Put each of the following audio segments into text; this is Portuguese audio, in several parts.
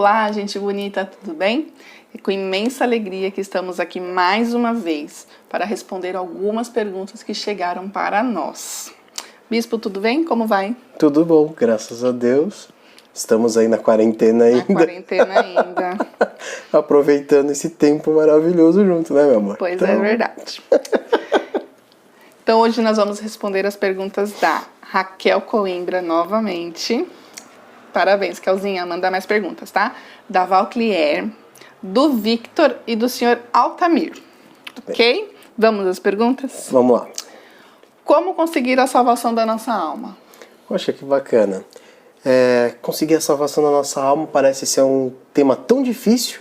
Olá, gente bonita, tudo bem? É com imensa alegria que estamos aqui mais uma vez para responder algumas perguntas que chegaram para nós. Bispo, tudo bem? Como vai? Tudo bom, graças a Deus. Estamos aí na quarentena ainda. Na quarentena ainda. Aproveitando esse tempo maravilhoso junto, né, meu amor? Pois é verdade. Então hoje nós vamos responder as perguntas da Raquel Coimbra novamente. Parabéns, Kelzinha, manda mais perguntas, tá? Da Valclier, do Victor e do senhor Altamir. Ok? Vamos às perguntas? Vamos lá. Como conseguir a salvação da nossa alma? Poxa, que bacana. Conseguir a salvação da nossa alma parece ser um tema tão difícil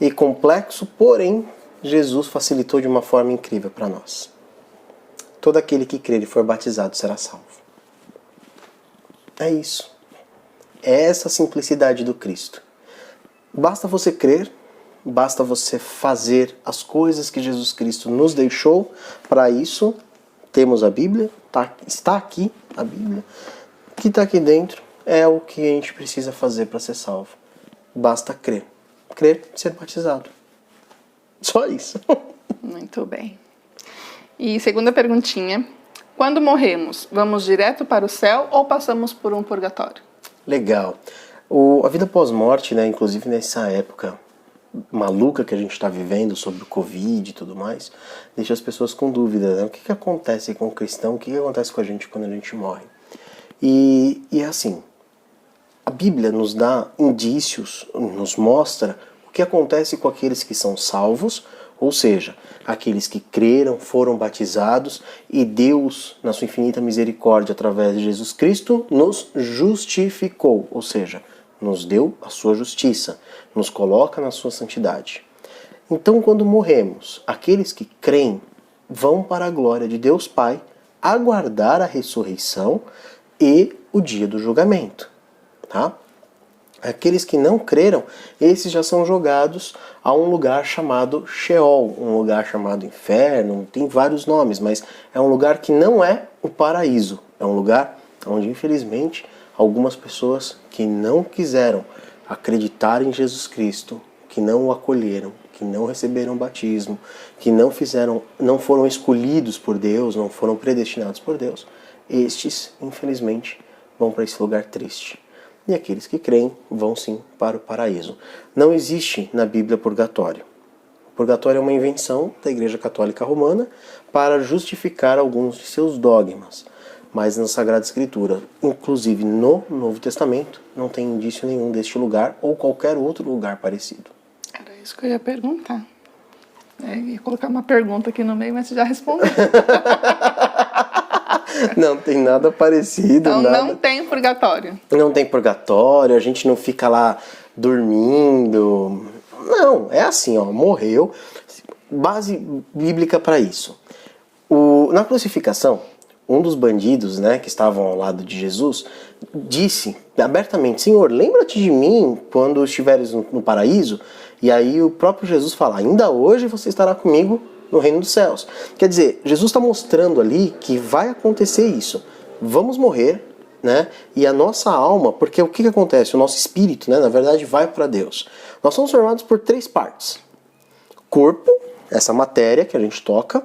e complexo, porém, Jesus facilitou de uma forma incrível para nós. Todo aquele que crer e for batizado será salvo. É isso. É essa a simplicidade do Cristo. Basta você crer, basta você fazer as coisas que Jesus Cristo nos deixou. Para isso, temos a Bíblia, está aqui a Bíblia. O que está aqui dentro é o que a gente precisa fazer para ser salvo. Basta crer. Crer e ser batizado. Só isso. Muito bem. E segunda perguntinha. Quando morremos, vamos direto para o céu ou passamos por um purgatório? Legal. A vida pós-morte, né, inclusive nessa época maluca que a gente está vivendo sobre o Covid e tudo mais, deixa as pessoas com dúvida, né? O que acontece com o cristão, o que acontece com a gente quando a gente morre? E é assim, a Bíblia nos dá indícios, nos mostra o que acontece com aqueles que são salvos, ou seja, aqueles que creram, foram batizados e Deus, na sua infinita misericórdia, através de Jesus Cristo, nos justificou, ou seja, nos deu a sua justiça, nos coloca na sua santidade. Então, quando morremos, aqueles que creem vão para a glória de Deus Pai, aguardar a ressurreição e o dia do julgamento, tá? Aqueles que não creram, esses já são jogados a um lugar chamado Sheol, um lugar chamado Inferno, tem vários nomes, mas é um lugar que não é o paraíso. É um lugar onde, infelizmente, algumas pessoas que não quiseram acreditar em Jesus Cristo, que não o acolheram, que não receberam batismo, que não foram escolhidos por Deus, não foram predestinados por Deus, estes, infelizmente, vão para esse lugar triste. E aqueles que creem vão sim para o paraíso. Não existe na Bíblia purgatório. O purgatório é uma invenção da Igreja Católica Romana para justificar alguns de seus dogmas. Mas na Sagrada Escritura, inclusive no Novo Testamento, não tem indício nenhum deste lugar ou qualquer outro lugar parecido. Era isso que eu ia perguntar. Ia colocar uma pergunta aqui no meio, mas você já respondeu. Não tem nada parecido. Então nada. Não tem purgatório. Não tem purgatório, a gente não fica lá dormindo. Não, é assim, ó, morreu. Base bíblica para isso. Na crucificação, um dos bandidos, né, que estavam ao lado de Jesus, disse abertamente: Senhor, lembra-te de mim quando estiveres no paraíso? E aí o próprio Jesus fala: ainda hoje você estará comigo no reino dos céus. Quer dizer, Jesus está mostrando ali que vai acontecer isso. Vamos morrer, né? E a nossa alma, porque o que acontece? O nosso espírito, né, na verdade, vai para Deus. Nós somos formados por 3 partes. Corpo, essa matéria que a gente toca.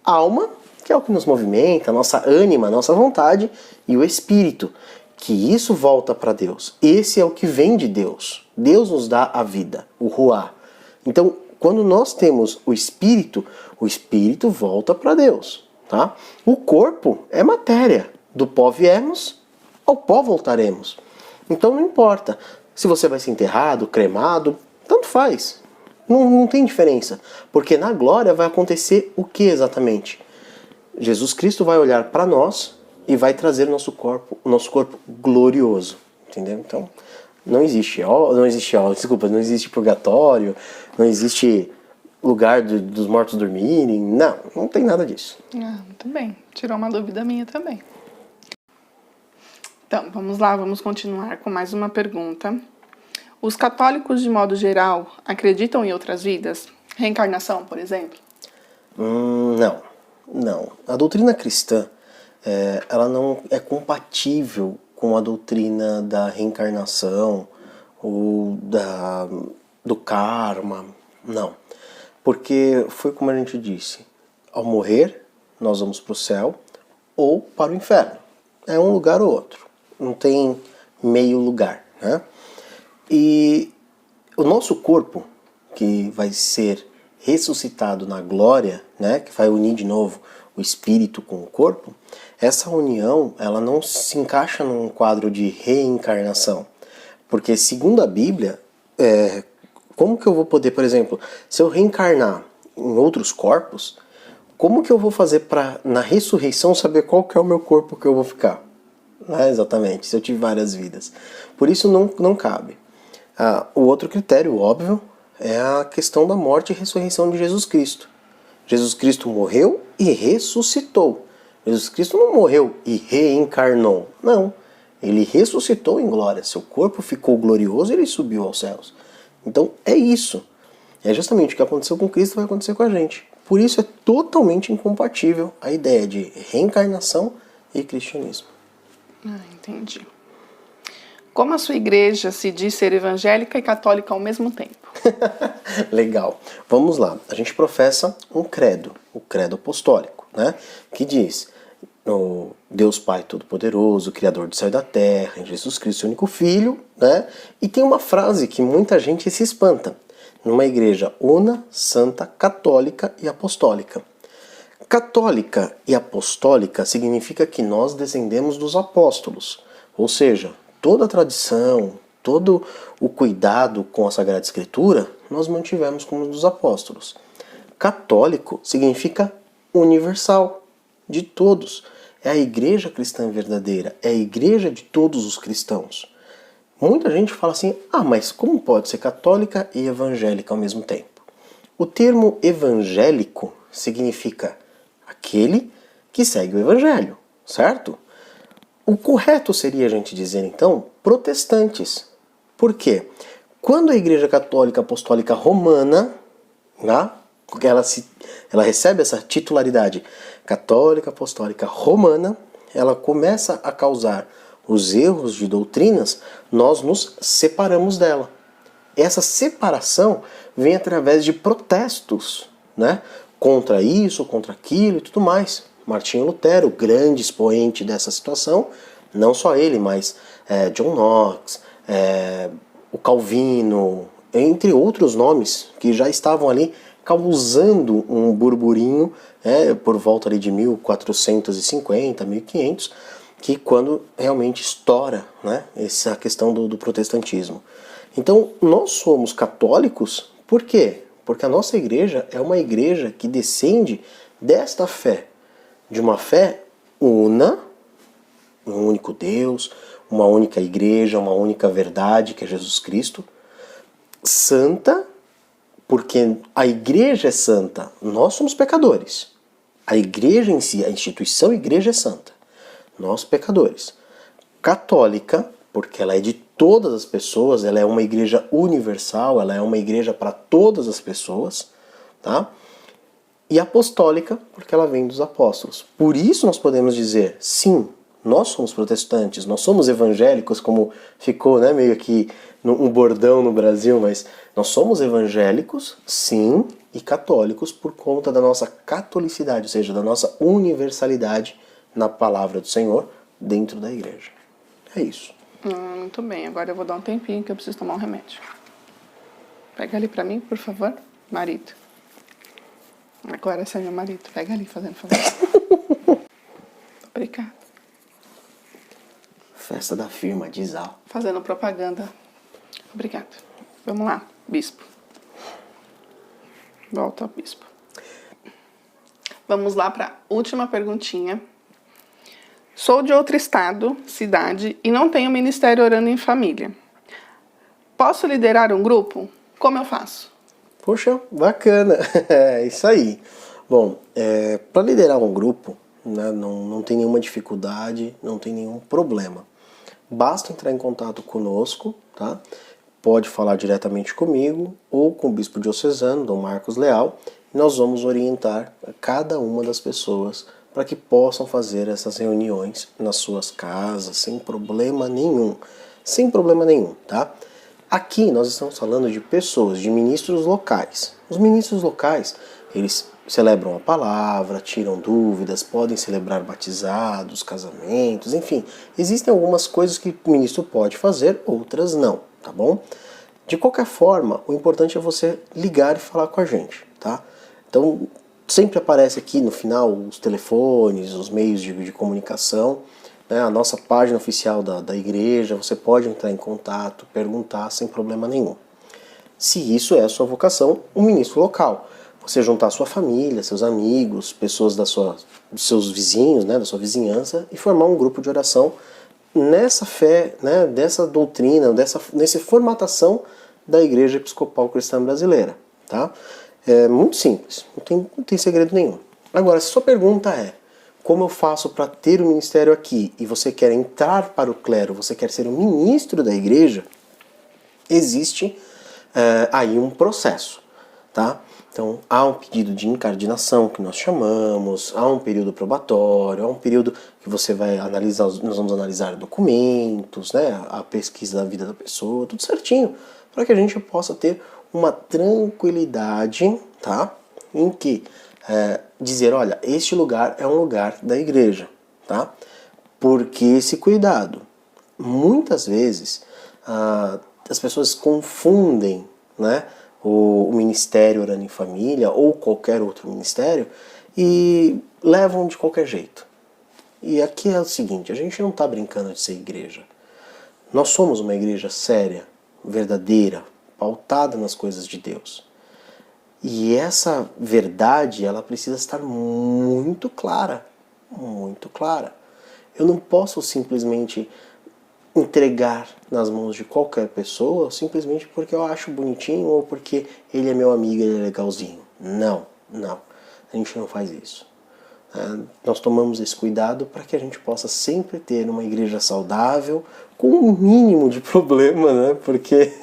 Alma, que é o que nos movimenta, a nossa ânima, a nossa vontade. E o espírito, que isso volta para Deus. Esse é o que vem de Deus. Deus nos dá a vida, o ruá. Então, quando nós temos o espírito volta para Deus, tá? O corpo é matéria. Do pó viemos, ao pó voltaremos. Então não importa se você vai ser enterrado, cremado, tanto faz. Não tem diferença. Porque na glória vai acontecer o que exatamente? Jesus Cristo vai olhar para nós e vai trazer o nosso corpo glorioso. Entendeu? Então, não existe purgatório, não existe lugar dos mortos dormirem, não tem nada disso. Muito bem, tirou uma dúvida minha também. Então, vamos lá, vamos continuar com mais uma pergunta. Os católicos, de modo geral, acreditam em outras vidas? Reencarnação, por exemplo? Não. A doutrina cristã, ela não é compatível com a doutrina da reencarnação ou do karma. Não. Porque foi como a gente disse, ao morrer nós vamos para o céu ou para o inferno. É um lugar ou outro. Não tem meio lugar, né? E o nosso corpo, que vai ser ressuscitado na glória, né, que vai unir de novo o espírito com o corpo, essa união ela não se encaixa num quadro de reencarnação. Porque, segundo a Bíblia, como que eu vou poder, por exemplo, se eu reencarnar em outros corpos, como que eu vou fazer para, na ressurreição, saber qual que é o meu corpo que eu vou ficar? Não é exatamente, se eu tive várias vidas. Por isso não cabe. O outro critério, óbvio, é a questão da morte e ressurreição de Jesus Cristo. Jesus Cristo morreu e ressuscitou. Jesus Cristo não morreu e reencarnou. Não. Ele ressuscitou em glória. Seu corpo ficou glorioso e ele subiu aos céus. Então é isso. É justamente o que aconteceu com Cristo vai acontecer com a gente. Por isso é totalmente incompatível a ideia de reencarnação e cristianismo. Entendi. Como a sua igreja se diz ser evangélica e católica ao mesmo tempo? Legal. Vamos lá. A gente professa um credo, o credo apostólico, né? Que diz: o Deus Pai Todo-Poderoso, Criador do céu e da terra, em Jesus Cristo, seu único Filho, né? E tem uma frase que muita gente se espanta: numa igreja una, santa, católica e apostólica. Católica e apostólica significa que nós descendemos dos apóstolos, ou seja, toda a tradição, todo o cuidado com a Sagrada Escritura, nós mantivemos como dos apóstolos. Católico significa universal, de todos. É a igreja cristã verdadeira, é a igreja de todos os cristãos. Muita gente fala assim, mas como pode ser católica e evangélica ao mesmo tempo? O termo evangélico significa aquele que segue o evangelho, certo? O correto seria a gente dizer, então, protestantes. Por quê? Quando a Igreja Católica Apostólica Romana, né, ela recebe essa titularidade Católica Apostólica Romana, ela começa a causar os erros de doutrinas, nós nos separamos dela. Essa separação vem através de protestos, né, contra isso, contra aquilo e tudo mais. Martinho Lutero, grande expoente dessa situação, não só ele, mas John Knox, o Calvino, entre outros nomes que já estavam ali causando um burburinho por volta ali de 1450, 1500, que quando realmente estoura, né, essa questão do protestantismo. Então, nós somos católicos, por quê? Porque a nossa igreja é uma igreja que descende desta fé, de uma fé una, um único Deus, uma única igreja, uma única verdade, que é Jesus Cristo, santa, porque a igreja é santa, nós somos pecadores. A igreja em si, a instituição igreja é santa, nós pecadores. Católica, porque ela é de todas as pessoas, ela é uma igreja universal, ela é uma igreja para todas as pessoas, tá? E apostólica, porque ela vem dos apóstolos. Por isso nós podemos dizer, sim, nós somos protestantes, nós somos evangélicos, como ficou, né, meio que um bordão no Brasil, mas nós somos evangélicos, sim, e católicos por conta da nossa catolicidade, ou seja, da nossa universalidade na palavra do Senhor dentro da igreja. É isso. Muito bem, agora eu vou dar um tempinho que eu preciso tomar um remédio. Pega ali pra mim, por favor, marido. Agora esse é meu marido, pega ali, fazendo favor. Obrigada. Festa da firma, Dizal. Fazendo propaganda. Obrigada. Vamos lá, bispo. Volta ao bispo. Vamos lá para a última perguntinha. Sou de outro estado, cidade, e não tenho ministério orando em família. Posso liderar um grupo? Como eu faço? Poxa, bacana. É isso aí. Bom, para liderar um grupo, né, não tem nenhuma dificuldade, não tem nenhum problema. Basta entrar em contato conosco, tá? Pode falar diretamente comigo ou com o bispo diocesano, Dom Marcos Leal, e nós vamos orientar cada uma das pessoas para que possam fazer essas reuniões nas suas casas sem problema nenhum. Sem problema nenhum, tá? Aqui nós estamos falando de pessoas, de ministros locais. Os ministros locais, eles celebram a palavra, tiram dúvidas, podem celebrar batizados, casamentos, enfim. Existem algumas coisas que o ministro pode fazer, outras não, tá bom? De qualquer forma, o importante é você ligar e falar com a gente, tá? Então, sempre aparece aqui no final os telefones, os meios de comunicação, né? A nossa página oficial da igreja, você pode entrar em contato, perguntar sem problema nenhum. Se isso é a sua vocação, um ministro local. Você juntar sua família, seus amigos, pessoas dos seus vizinhos, né, da sua vizinhança, e formar um grupo de oração nessa fé, né, dessa doutrina, nessa formatação da Igreja Episcopal Cristã Brasileira. Tá? É muito simples, não tem segredo nenhum. Agora, se sua pergunta é, como eu faço para ter o ministério aqui, e você quer entrar para o clero, você quer ser um ministro da igreja, existe aí um processo, tá? Então, há um pedido de incardinação, que nós chamamos, há um período probatório, há um período que você vai analisar, nós vamos analisar documentos, né, a pesquisa da vida da pessoa, tudo certinho, para que a gente possa ter uma tranquilidade, tá? Em que dizer, olha, este lugar é um lugar da igreja, tá? Porque esse cuidado, muitas vezes, as pessoas confundem, né, o Ministério Orando em Família ou qualquer outro ministério e levam de qualquer jeito. E aqui é o seguinte, a gente não está brincando de ser igreja. Nós somos uma igreja séria, verdadeira, pautada nas coisas de Deus. E essa verdade, ela precisa estar muito clara, muito clara. Eu não posso simplesmente entregar nas mãos de qualquer pessoa simplesmente porque eu acho bonitinho ou porque ele é meu amigo, ele é legalzinho. Não. A gente não faz isso. Nós tomamos esse cuidado para que a gente possa sempre ter uma igreja saudável, com um mínimo de problema, né? Porque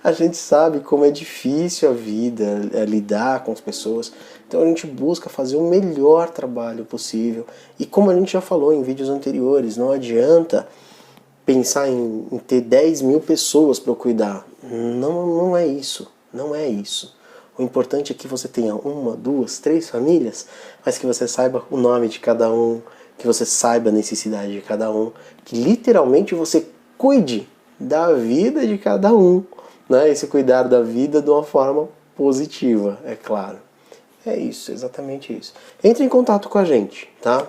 a gente sabe como é difícil a vida, lidar com as pessoas. Então a gente busca fazer o melhor trabalho possível. E como a gente já falou em vídeos anteriores, não adianta pensar em ter 10 mil pessoas para eu cuidar. Não é isso. Não é isso. O importante é que você tenha 1, 2, 3 famílias, mas que você saiba o nome de cada um, que você saiba a necessidade de cada um, que literalmente você cuide da vida de cada um, né? Esse cuidar da vida de uma forma positiva, é claro. É isso, exatamente isso. Entre em contato com a gente, tá?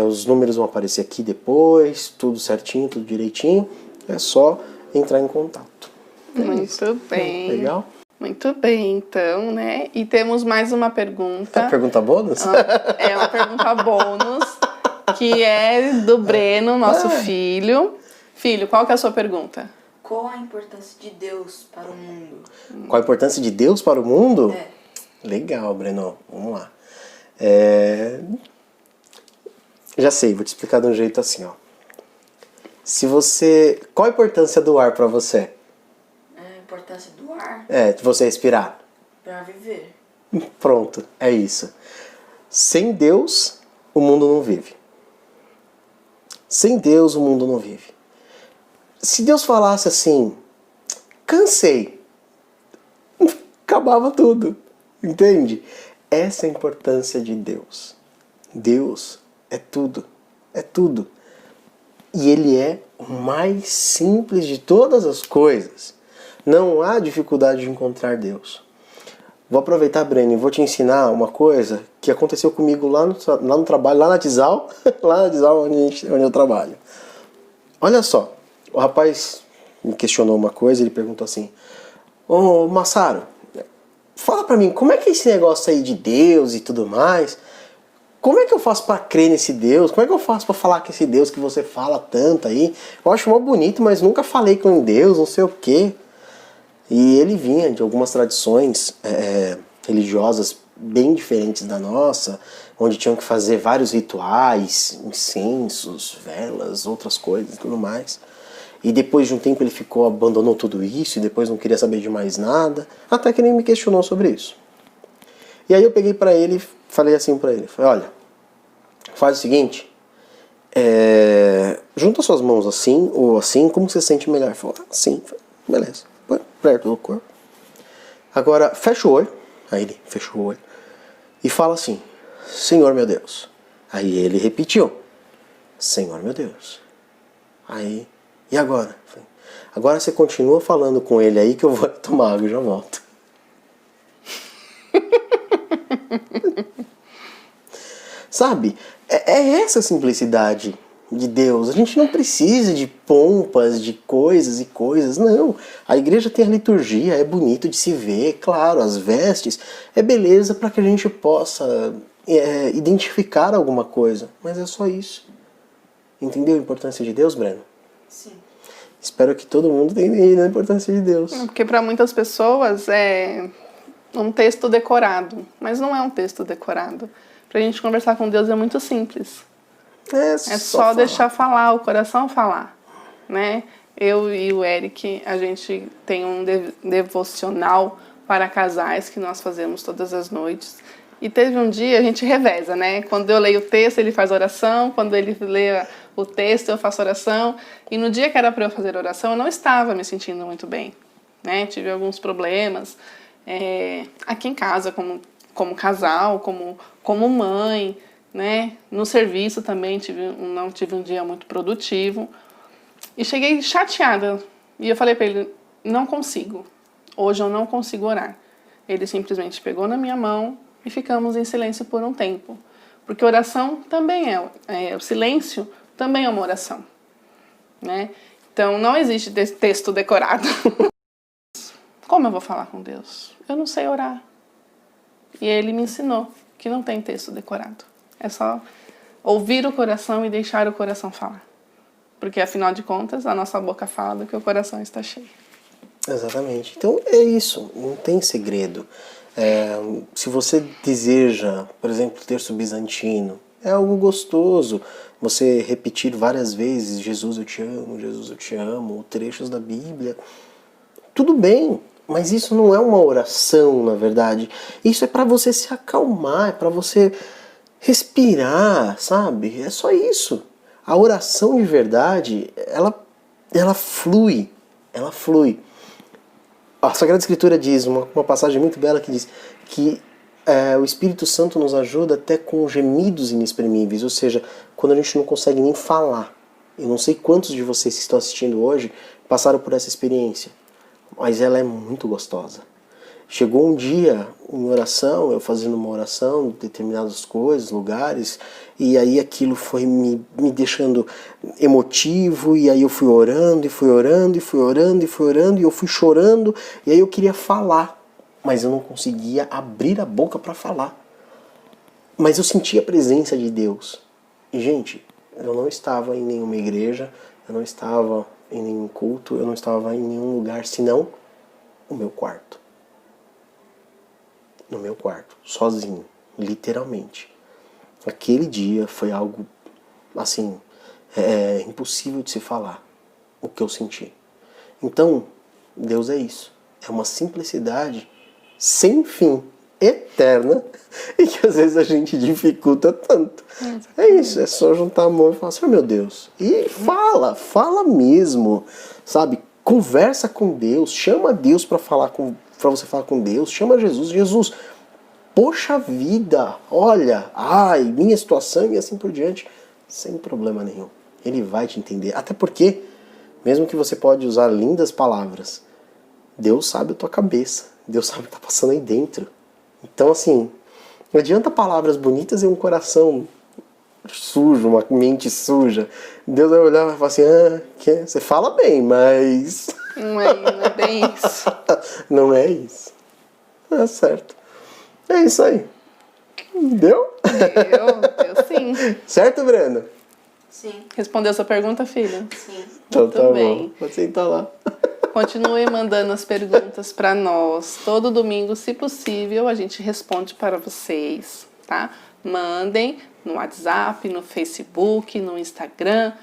Os números vão aparecer aqui depois, tudo certinho, tudo direitinho. É só entrar em contato. Muito bem. Legal? Muito bem, então, né? E temos mais uma pergunta. Pergunta bônus? É uma pergunta bônus, que é do Breno, nosso filho. Filho, qual que é a sua pergunta? Qual a importância de Deus para o mundo? Qual a importância de Deus para o mundo? É. Legal, Breno. Vamos lá. Já sei, vou te explicar de um jeito assim, ó. Qual a importância do ar para você? A importância do ar De você respirar. para viver. Pronto, é isso. Sem Deus, o mundo não vive. Sem Deus, o mundo não vive. Se Deus falasse assim, cansei, acabava tudo, entende? Essa é a importância de Deus. Deus é tudo, é tudo. E Ele é o mais simples de todas as coisas. Não há dificuldade de encontrar Deus. Vou aproveitar, Breno, e vou te ensinar uma coisa que aconteceu comigo lá no trabalho, lá na Tizal, onde eu trabalho. Olha só, o rapaz me questionou uma coisa, ele perguntou assim, ô Massaro, fala pra mim, como é que é esse negócio aí de Deus e tudo mais? Como é que eu faço pra crer nesse Deus? Como é que eu faço pra falar com esse Deus que você fala tanto aí? Eu acho mó bonito, mas nunca falei com Deus, não sei o quê. E ele vinha de algumas tradições religiosas bem diferentes da nossa, onde tinham que fazer vários rituais, incensos, velas, outras coisas e tudo mais. E depois de um tempo ele abandonou tudo isso e depois não queria saber de mais nada, até que ele me questionou sobre isso. E aí eu peguei pra ele e falei assim pra ele, olha, faz o seguinte, junta suas mãos assim ou assim, como você se sente melhor? Ele falou, assim. Beleza. Põe perto do corpo. Agora, fecha o olho. Aí ele fechou o olho. E fala assim, Senhor meu Deus. Aí ele repetiu, Senhor meu Deus. Aí, e agora? Agora você continua falando com ele aí que eu vou tomar água e já volto. Sabe? É essa a simplicidade de Deus. A gente não precisa de pompas, de coisas e coisas. Não. A igreja tem a liturgia, é bonito de se ver, claro, as vestes. É beleza para que a gente possa identificar alguma coisa. Mas é só isso. Entendeu a importância de Deus, Breno? Sim. Espero que todo mundo tenha entendido a importância de Deus. Porque para muitas pessoas é um texto decorado, mas não é um texto decorado. Pra gente conversar com Deus é muito simples. É só deixar falar, o coração falar, né? Eu e o Eric, a gente tem um devocional para casais que nós fazemos todas as noites. E teve um dia, a gente reveza, né? Quando eu leio o texto, ele faz oração. Quando ele lê o texto, eu faço oração. E no dia que era para eu fazer oração, eu não estava me sentindo muito bem, né? Tive alguns problemas aqui em casa, como casal, como mãe, né? No serviço também não tive um dia muito produtivo. E cheguei chateada. E eu falei para ele, não consigo. Hoje eu não consigo orar. Ele simplesmente pegou na minha mão e ficamos em silêncio por um tempo. Porque oração também o silêncio também é uma oração, né? Então não existe texto decorado. Como eu vou falar com Deus? Eu não sei orar. E ele me ensinou que não tem texto decorado. É só ouvir o coração e deixar o coração falar. Porque, afinal de contas, a nossa boca fala do que o coração está cheio. Exatamente. Então é isso, não tem segredo. Se você deseja, por exemplo, o terço bizantino, é algo gostoso. Você repetir várias vezes, Jesus eu te amo, ou trechos da Bíblia. Tudo bem. Mas isso não é uma oração, na verdade. Isso é para você se acalmar, é para você respirar, sabe? É só isso. A oração de verdade, ela flui. Ela flui. A Sagrada Escritura diz, uma passagem muito bela que diz que o Espírito Santo nos ajuda até com gemidos inexprimíveis, ou seja, quando a gente não consegue nem falar. Eu não sei quantos de vocês que estão assistindo hoje passaram por essa experiência. Mas ela é muito gostosa. Chegou um dia em oração, eu fazendo uma oração, determinadas coisas, lugares, e aí aquilo foi me deixando emotivo, e aí eu fui orando, e fui orando, e fui orando, e fui orando, e eu fui chorando, e aí eu queria falar, mas eu não conseguia abrir a boca para falar. Mas eu sentia a presença de Deus. E, gente, eu não estava em nenhuma igreja, eu não estava em nenhum culto, eu não estava em nenhum lugar senão o meu quarto. No meu quarto, sozinho, literalmente. Aquele dia foi algo, assim, impossível de se falar, o que eu senti. Então, Deus é isso. É uma simplicidade sem fim, eterna, e que às vezes a gente dificulta tanto. É isso, é só juntar a mão e falar assim, oh, meu Deus. E fala mesmo, sabe? Conversa com Deus, chama Deus para você falar com Deus, chama Jesus, poxa vida, olha, minha situação e assim por diante, sem problema nenhum. Ele vai te entender, até porque, mesmo que você pode usar lindas palavras, Deus sabe a tua cabeça, Deus sabe o que está passando aí dentro. Então, assim, não adianta palavras bonitas e um coração sujo, uma mente suja. Deus vai olhar e vai falar assim, você fala bem, mas... Não é bem isso. Não é isso. É certo. É isso aí. Deu? Deu sim. Certo, Breno? Sim. Respondeu sua pergunta, filha? Sim. Então Muito tá bem. bom. Pode sentar lá. Continue mandando as perguntas para nós. Todo domingo, se possível, a gente responde para vocês, tá? Mandem no WhatsApp, no Facebook, no Instagram,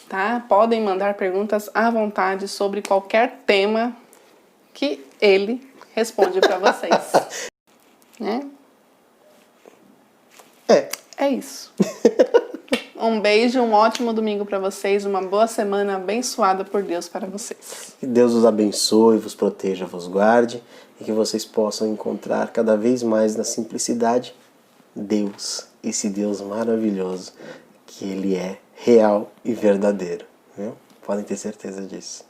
tá? Podem mandar perguntas à vontade sobre qualquer tema que ele responde para vocês. Né? É isso. Um beijo, um ótimo domingo para vocês, uma boa semana abençoada por Deus para vocês. Que Deus os abençoe, vos proteja, vos guarde e que vocês possam encontrar cada vez mais na simplicidade Deus, esse Deus maravilhoso, que Ele é real e verdadeiro. Viu? Podem ter certeza disso.